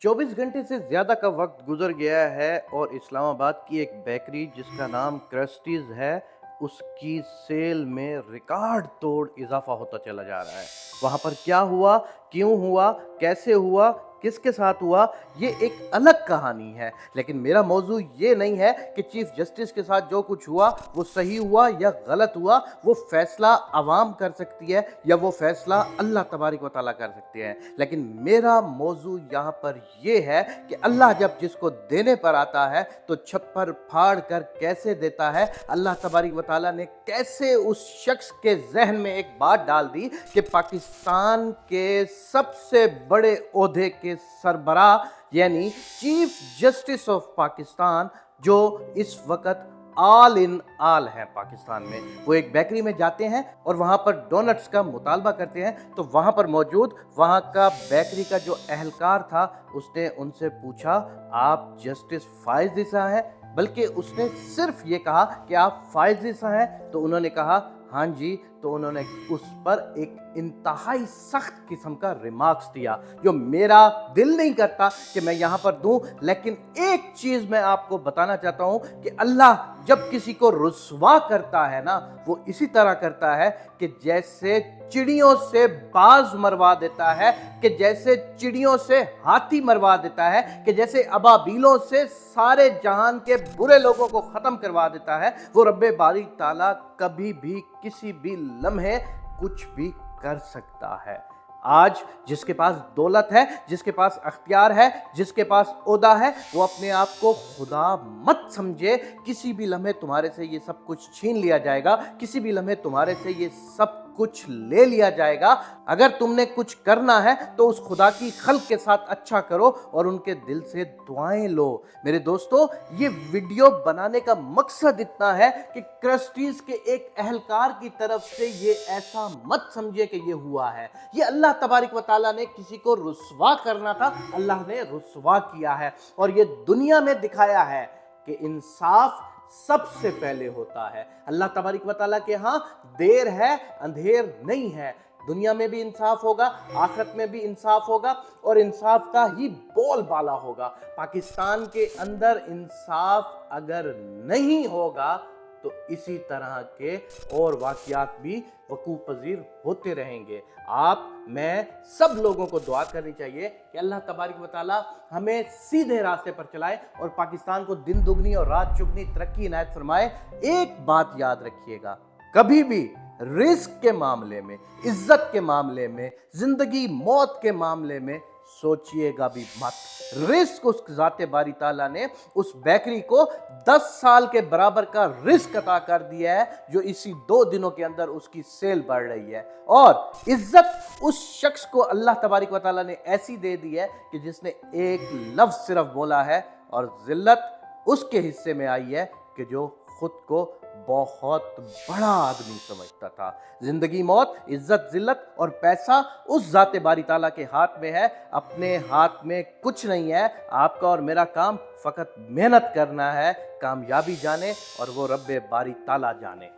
24 घंटे से ज़्यादा का वक्त गुजर गया है और इस्लामाबाद की एक बेकरी जिसका नाम क्रस्टीज़ है, उसकी सेल में रिकॉर्ड तोड़ इजाफा होता चला जा रहा है। वहाँ पर क्या हुआ, क्यों हुआ, कैसे हुआ, किसके साथ हुआ, ये एक अलग कहानी है। लेकिन मेरा मौजू ये नहीं है कि चीफ जस्टिस के साथ जो कुछ हुआ वो सही हुआ या गलत हुआ। वो फैसला अवाम कर सकती है या वो फैसला अल्लाह तबारक व तआला कर सकते हैं। लेकिन मेरा मौजू यहाँ पर ये है कि अल्लाह जब जिसको देने पर आता है तो छप्पर फाड़ कर कैसे देता है। अल्लाह तबारक व तआला ने कैसे उस शख्स के जहन में एक बात डाल दी कि पाकिस्तान के सबसे बड़े ओहदे के सरबराह यानी चीफ जस्टिस ऑफ पाकिस्तान, जो इस वक्त ऑल इन ऑल है पाकिस्तान में, वो एक बेकरी में जाते हैं और वहां पर डोनट्स का मुतालबा करते हैं। तो वहां पर मौजूद वहां का बेकरी का जो अहलकार था, उसने उनसे पूछा, आप जस्टिस फाइज ईसा हैं? बल्कि उसने सिर्फ ये कहा कि आप फाइज ईसा हैं। तो उन्होंने कहा हाँ जी। तो उन्होंने उस पर एक इंतहाई सख्त किस्म का रिमार्क्स दिया जो मेरा दिल नहीं करता कि मैं यहाँ पर दूं। लेकिन एक चीज़ मैं आपको बताना चाहता हूँ कि अल्लाह जब किसी को रुस्वा करता है ना, वो इसी तरह करता है कि जैसे चिड़ियों से बाज मरवा देता है, कि जैसे चिड़ियों से हाथी मरवा देता है, कि जैसे अबाबीलों से सारे जहान के बुरे लोगों को ख़त्म करवा देता है। वो रब्बे बारी ताला कभी भी किसी भी लम्हे कुछ भी कर सकता है। आज जिसके पास दौलत है, जिसके पास अख्तियार है, जिसके पास ओहदा है, वो अपने आप को खुदा मत समझे। किसी भी लम्हे तुम्हारे से ये सब कुछ छीन लिया जाएगा, किसी भी लम्हे तुम्हारे से ये सब कुछ ले लिया जाएगा। अगर तुमने कुछ करना है तो उस खुदा की खल्क के साथ अच्छा करो और उनके दिल से दुआएं लो। मेरे दोस्तों, ये वीडियो बनाने का मकसद इतना है कि क्रस्टीज के एक अहलकार की तरफ से ये ऐसा मत समझिए कि ये हुआ है। ये अल्लाह तबारक व तआला ने किसी को रुस्वा करना था, अल्लाह ने रुस्वा किया है और ये दुनिया में दिखाया है कि इंसाफ सबसे पहले होता है। अल्लाह तबारक व तआला के यहाँ देर है, अंधेर नहीं है। दुनिया में भी इंसाफ होगा, आखिरत में भी इंसाफ होगा और इंसाफ का ही बोलबाला होगा। पाकिस्तान के अंदर इंसाफ अगर नहीं होगा तो इसी तरह के और वाक़यात भी वकूअ पज़ीर होते रहेंगे। आप, मैं, सब लोगों को दुआ करनी चाहिए कि अल्लाह तबारक व तआला हमें सीधे रास्ते पर चलाए और पाकिस्तान को दिन दुगनी और रात चुगनी तरक्की इनायत फरमाए। एक बात याद रखिएगा, कभी भी रिस्क के मामले में, इज्जत के मामले में, जिंदगी मौत के मामले में सोचिएगा भी मत। रिस्क उस ज़ाते बारी ताला ने उस बेकरी को 10 साल के बराबर का रिस्क अता कर दिया है, जो इसी 2 दिनों के अंदर उसकी सेल बढ़ रही है। और इज्जत उस शख्स को अल्लाह तबारक व तआला ने ऐसी दे दी है कि जिसने एक लफ्ज सिर्फ बोला है, और जिल्लत उसके हिस्से में आई है कि जो खुद को बहुत बड़ा आदमी समझता था। जिंदगी मौत, इज्जत जिल्लत और पैसा उस ज़ाते बारी ताला के हाथ में है, अपने हाथ में कुछ नहीं है। आपका और मेरा काम फ़कत मेहनत करना है, कामयाबी जाने और वो रब्बे बारी ताला जाने।